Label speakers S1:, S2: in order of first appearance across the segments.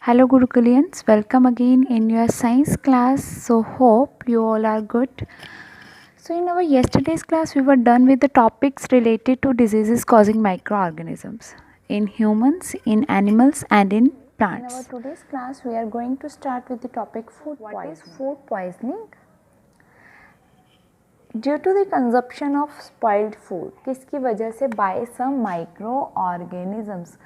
S1: Hello Gurukulians, welcome again in your science class. So hope you all are good. So in our yesterday's class we were done with the topics related to diseases causing microorganisms in humans, in animals and in plants. In our today's class we are going to start with the topic food poisoning. What is food poisoning? Due to the consumption of spoiled food, किसकी वजह से by some microorganisms,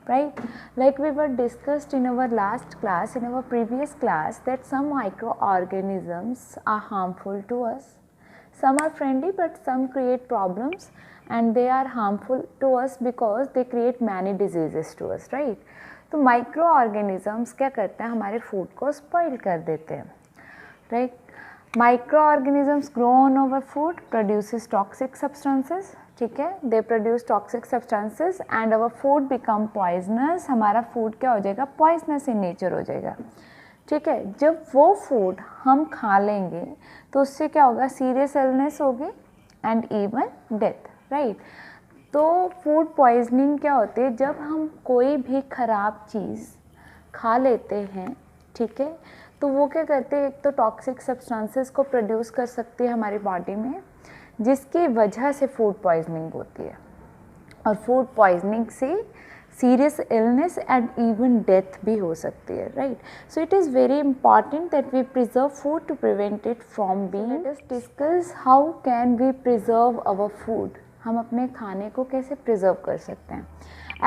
S1: right? Like we were discussed in our last class, in our previous class, that some microorganisms are harmful to us. Some are friendly but some create problems and they are harmful to us because they create many diseases to us, right? तो microorganisms क्या करते हैं, हमारे food को spoil कर देते हैं, right? Microorganisms grow on our food, produces toxic substances, ठीक है, they produce toxic substances and our food become poisonous. हमारा food क्या हो जाएगा, poisonous in nature हो जाएगा, ठीक है. जब वो food हम खा लेंगे तो उससे क्या होगा, serious illness होगी and even death, right? तो food poisoning क्या होती है, जब हम कोई भी खराब चीज़ खा लेते हैं, ठीक है, तो वो क्या करते हैं, एक तो टॉक्सिक सब्सटेंसेस को प्रोड्यूस कर सकती है हमारी बॉडी में, जिसकी वजह से फूड पॉइजनिंग होती है. और फूड पॉइजनिंग से serious illness and even death भी हो सकती है, right. So it is very important that we preserve food to prevent it from being. Let us discuss how can we preserve our food. हम अपने खाने को कैसे प्रिजर्व कर सकते हैं.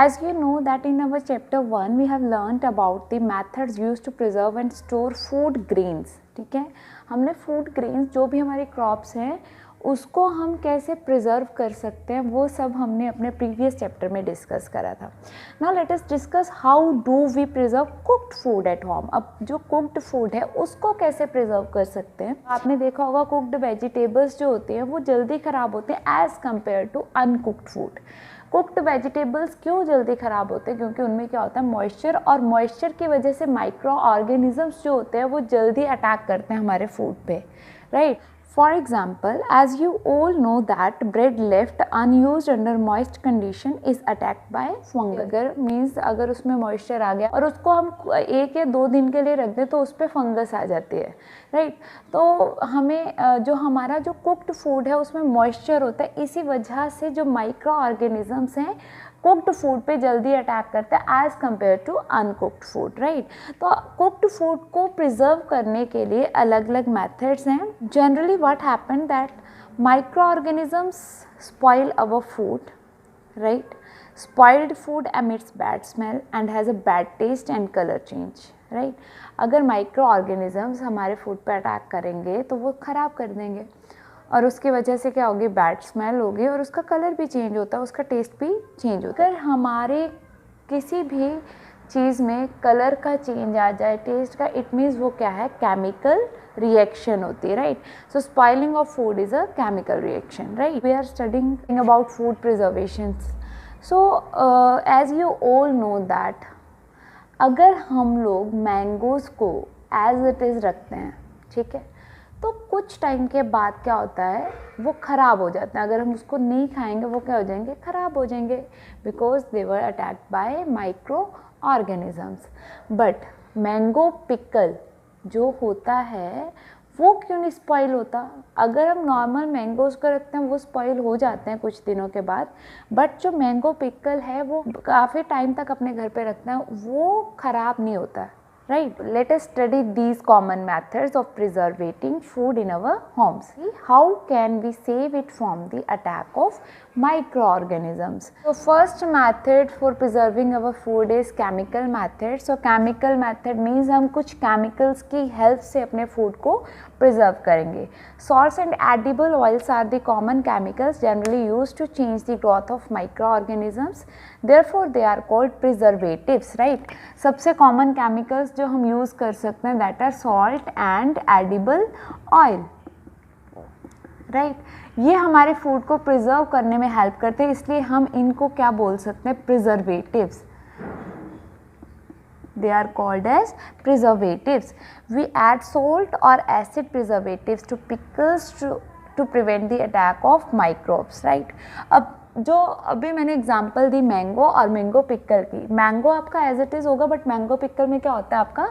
S1: As you know that in our chapter 1 we have learnt about the methods used to preserve and store food grains, ठीक है. हमने food grains जो भी हमारी crops हैं उसको हम कैसे प्रिजर्व कर सकते हैं वो सब हमने अपने प्रीवियस चैप्टर में डिस्कस करा था. Now let us discuss how do we preserve cooked food at home. अब जो कुक्ड फूड है उसको कैसे प्रिजर्व कर सकते हैं. आपने देखा होगा कुक्ड वेजिटेबल्स जो होते हैं वो जल्दी ख़राब होते हैं as compared to uncooked food. Cooked vegetables क्यों जल्दी ख़राब होते हैं, क्योंकि उनमें क्या होता है, मॉइस्चर, और मॉइस्चर की वजह से माइक्रो ऑर्गेनिजम्स जो होते हैं वो जल्दी अटैक करते हैं हमारे फूड पे, right. For example, as you all know that bread left unused under moist condition is attacked by fungus. अगर मीन्स अगर उसमें मॉइस्चर आ गया और उसको हम 1 या 2 दिन के लिए रख दें तो उस पर फंगस आ जाती है, राइट. तो हमें जो हमारा जो कुक्ड फूड है उसमें मॉइस्चर होता है, इसी वजह से जो माइक्रो ऑर्गेनिजम्स हैं कुक्ड फूड पे जल्दी अटैक करता है as compared to uncooked food, right. तो कुक्ड फूड को प्रिजर्व करने के लिए अलग अलग मेथड्स हैं. Generally what happen that micro organisms spoil our food, right. Spoiled food emits bad smell and has a bad taste and colour change, right. अगर micro organisms हमारे फूड पे अटैक करेंगे तो वो ख़राब कर देंगे और उसकी वजह से क्या होगी, बैड स्मेल होगी और उसका कलर भी चेंज होता है, उसका टेस्ट भी चेंज होता है. अगर हमारे किसी भी चीज़ में कलर का चेंज आ जाए, टेस्ट का, इट मीन्स वो क्या है, केमिकल रिएक्शन होती है, right. So spoiling of food is a chemical reaction, right. We are studying about food preservation. So as you all know that अगर हम लोग मैंगोज़ को एज इट इज़ रखते हैं, ठीक है, तो कुछ टाइम के बाद क्या होता है, वो ख़राब हो जाते हैं. अगर हम उसको नहीं खाएंगे वो क्या हो जाएंगे, ख़राब हो जाएंगे, because they were attacked by micro organisms. But mango pickle जो होता है वो क्यों नहीं स्पॉइल होता. अगर हम नॉर्मल मैंगोज़ को रखते हैं वो स्पॉइल हो जाते हैं कुछ दिनों के बाद, बट जो मैंगो पिकल है वो काफ़ी टाइम तक अपने घर पे रखते हैं, वो ख़राब नहीं होता है, right. Let us study these common methods of preserving food in our homes. See how can we save it from the attack of microorganisms. So first method for preserving our food is chemical method. So chemical method means हम कुछ chemicals की help से अपने food को preserve करेंगे. Salts and edible oils are the common chemicals generally used to change the growth of microorganisms. Therefore they are called preservatives, right. सबसे common chemicals जो हम यूज़ कर सकते हैं that are salt and edible oil, right. ये हमारे food को preserve करने में हेल्प करते हैं, इसलिए हम इनको क्या बोल सकते हैं, preservatives. they are called as preservatives. We add salt or acid preservatives to pickles to prevent the attack of microbes, right. अब जो अभी मैंने एग्जांपल दी मैंगो और मैंगो पिकल की, मैंगो आपका एज इट इज़ होगा, बट मैंगो पिकल में क्या होता है आपका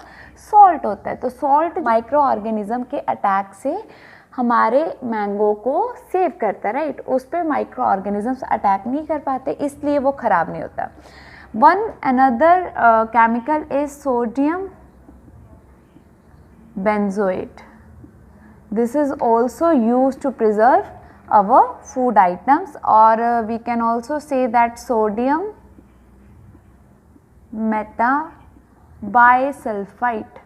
S1: सॉल्ट होता है। तो सॉल्ट माइक्रो ऑर्गेनिज्म के अटैक से हमारे मैंगो को सेव करता है, राइट। उस पर माइक्रो ऑर्गेनिजम्स अटैक नहीं कर पाते, इसलिए वो ख़राब नहीं होता। One another chemical is sodium benzoate. This is also used to preserve our food items, or we can also say that sodium metabisulfite.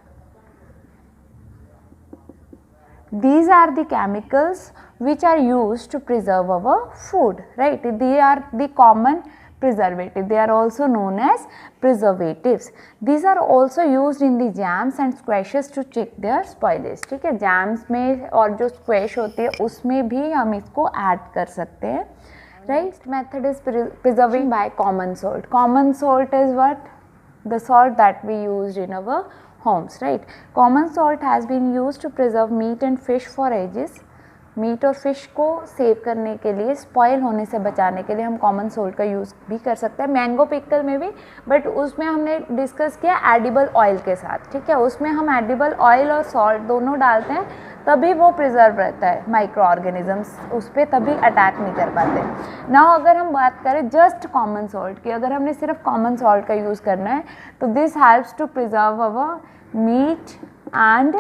S1: These are the chemicals which are used to preserve our food, right? They are the common preservative. They are also known as preservatives. These are also used in the jams and squashes to check their spoilage. ठीक है, jams में और जो squash होती है उसमें भी हम इसको ऐड कर सकते हैं, right? Method is preserving by common salt. Common salt is what? The salt that we used in our homes, right? Common salt has been used to preserve meat and fish for ages. Meat और fish को save करने के लिए, spoil होने से बचाने के लिए हम कॉमन सोल्ट का यूज़ भी कर सकते हैं। मैंगो पिकल में भी, बट उसमें हमने डिस्कस किया एडिबल ऑयल के साथ, ठीक है। उसमें हम एडिबल ऑयल और सॉल्ट दोनों डालते हैं, तभी वो प्रिजर्व रहता है, माइक्रो ऑर्गेनिजम्स उस पर तभी अटैक नहीं कर पाते। नाउ अगर हम बात करें जस्ट कॉमन सॉल्ट की, अगर हमने सिर्फ कॉमन सॉल्ट का यूज़ करना है तो this helps to preserve our meat and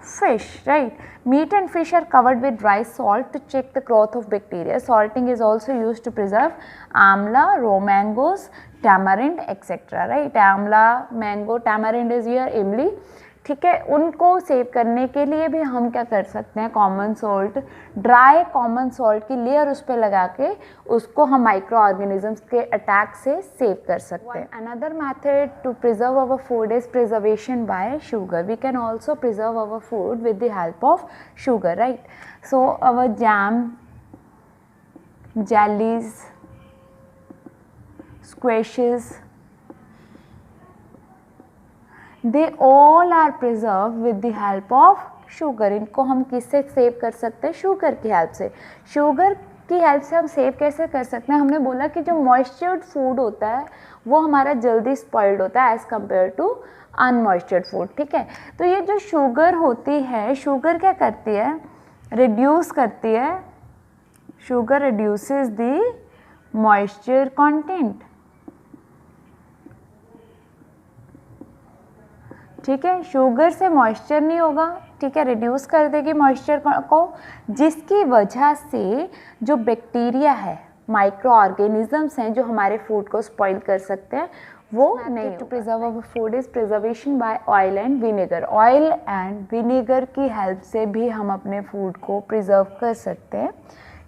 S1: fish, right? Meat and fish are covered with dry salt to check the growth of bacteria. Salting is also used to preserve amla, raw mangoes, tamarind, etc. Right? Amla, mango, tamarind is here imli. ठीक है, उनको save करने के लिए भी हम क्या कर सकते हैं, common salt, dry common salt की लेयर उस पर लगा के उसको हम माइक्रो ऑर्गेनिजम्स के अटैक से सेव कर सकते हैं। Another method to preserve our food is preservation by sugar. We can also preserve our food with the help of sugar, right. So our jam, jellies, squashes, they all are preserved with the help of sugar. इनको हम किससे save कर सकते हैं, sugar की help से। Sugar की help से हम सेव कैसे कर सकते हैं, हमने बोला कि जो मॉइस्चर्ड फूड होता है वो हमारा जल्दी स्पॉइल्ड होता है एज़ कम्पेयर टू अनमॉइस्चर्ड फूड, ठीक है। तो ये जो शुगर होती है, शुगर क्या करती है, रिड्यूस करती है, sugar reduces the moisture content, ठीक है। शुगर से मॉइस्चर नहीं होगा, ठीक है, रिड्यूस कर देगी मॉइस्चर को, जिसकी वजह से जो बैक्टीरिया है, माइक्रो ऑर्गेनिजम्स हैं जो हमारे फूड को स्पॉइल कर सकते हैं, वो नहीं। To preserve our food is preservation by oil and vinegar. Oil and vinegar की हेल्प से भी हम अपने फूड को प्रिजर्व कर सकते हैं।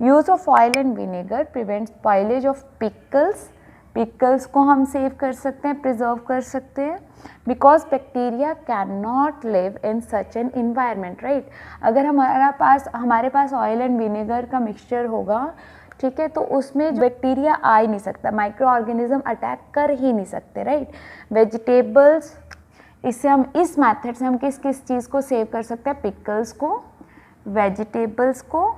S1: Use of oil and vinegar prevents spoilage of pickles. Pickles को हम सेव कर सकते हैं, प्रिजर्व कर सकते हैं, because bacteria can not live in such an environment, right. अगर हमारे पास ऑयल एंड विनेगर का मिक्सचर होगा, ठीक है, तो उसमें बैक्टीरिया आ ही नहीं सकता, माइक्रो ऑर्गेनिज्म अटैक कर ही नहीं सकते, राइट। वेजिटेबल्स, इससे हम इस मेथड से हम किस किस चीज़ को सेव कर सकते हैं, पिकल्स को, वेजिटेबल्स को,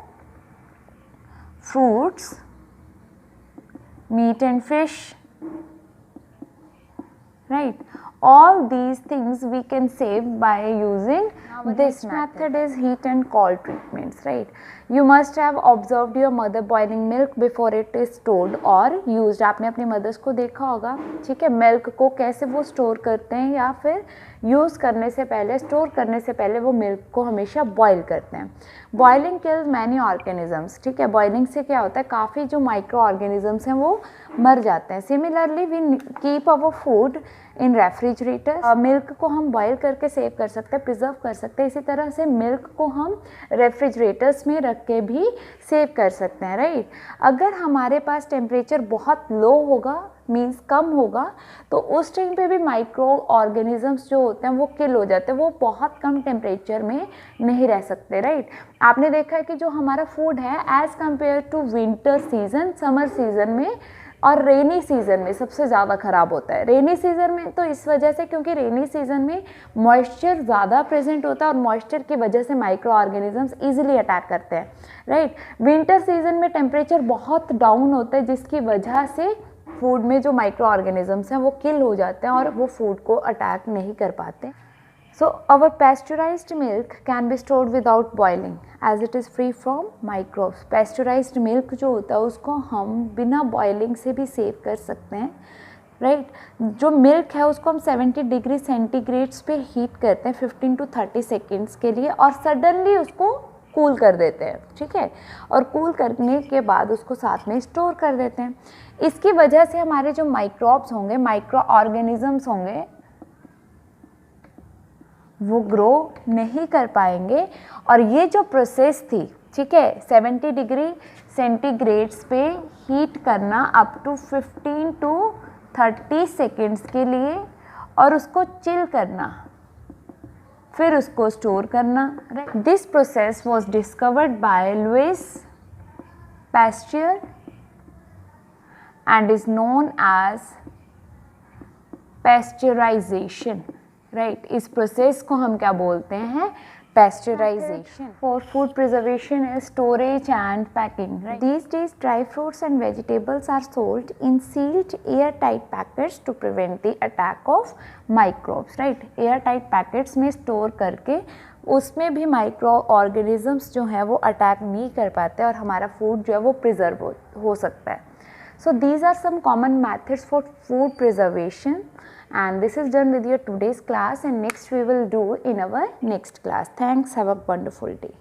S1: fruits, meat and fish, right? All these things we can save by using this method is heat and cold treatments, right? You must have observed your mother boiling milk before it is stored or used. आपने अपनी mother's को देखा होगा, ठीक है, milk को कैसे वो स्टोर करते हैं या फिर यूज़ करने से पहले, स्टोर करने से पहले वो मिल्क को हमेशा बॉयल करते हैं। बॉइलिंग किल्स मैनी ऑर्गेनिजम्स, ठीक है, बॉइलिंग से क्या होता है, काफ़ी जो माइक्रो ऑर्गेनिजम्स हैं वो मर जाते हैं। Similarly we keep our food in refrigerator. Milk को हम बॉयल करके सेव कर सकते हैं, प्रिजर्व कर सकते हैं। इसी तरह से मिल्क को हम रेफ्रिजरेटर्स में रख के भी सेव कर सकते हैं, राइट। अगर हमारे पास टेम्परेचर बहुत लो होगा, मीन्स कम होगा, तो उस टाइम पे भी माइक्रो ऑर्गेनिजम्स जो होते हैं वो किल हो जाते हैं, वो बहुत कम टेम्परेचर में नहीं रह सकते, राइट। आपने देखा है कि जो हमारा फूड है as compared to winter season, summer season में और रेनी सीज़न में सबसे ज़्यादा ख़राब होता है। रेनी सीज़न में तो इस वजह से क्योंकि रेनी सीज़न में मॉइस्चर ज़्यादा प्रेजेंट होता है और मॉइस्चर की वजह से माइक्रो ऑर्गेनिजम्स ईजिली अटैक करते हैं, राइट। विंटर सीज़न में टेम्परेचर बहुत डाउन होता है जिसकी वजह से फूड में जो माइक्रो ऑर्गेनिजम्स हैं वो किल हो जाते हैं और वो फूड को अटैक नहीं कर पाते। So our pasteurized milk can be stored without boiling as it is free from microbes. Pasteurized milk जो होता है उसको हम बिना बॉइलिंग से भी सेव कर सकते हैं, राइट। जो मिल्क है उसको हम 70 डिग्री सेंटीग्रेड्स पे हीट करते हैं 15 to 30 सेकेंड्स के लिए और सडनली उसको कूल कर देते हैं, ठीक है। और कूल करने के बाद उसको साथ में स्टोर कर देते हैं। इसकी वजह से हमारे जो माइक्रोब्स होंगे, माइक्रो ऑर्गेनिजम्स होंगे, वो ग्रो नहीं कर पाएंगे। और ये जो प्रोसेस थी, ठीक है, 70 डिग्री सेंटीग्रेड्स पे हीट करना अप टू 15 to 30 सेकेंड्स के लिए और उसको चिल करना, फिर उसको स्टोर करना। This process was discovered by Louis Pasteur and is known as pasteurization, right. इस प्रोसेस को हम क्या बोलते हैं? Pasteurization. For food preservation is storage and packing, right. These days dry fruits and vegetables are sold in sealed airtight packets to prevent the attack of microbes, right। airtight packets में store करके उसमें भी micro organisms जो है वो attack नहीं कर पाते और हमारा फूड जो है वो प्रिजर्व हो सकता है। So these are some common methods for food preservation and this is done with your today's class and next we will do in our next class. Thanks. Have a wonderful day.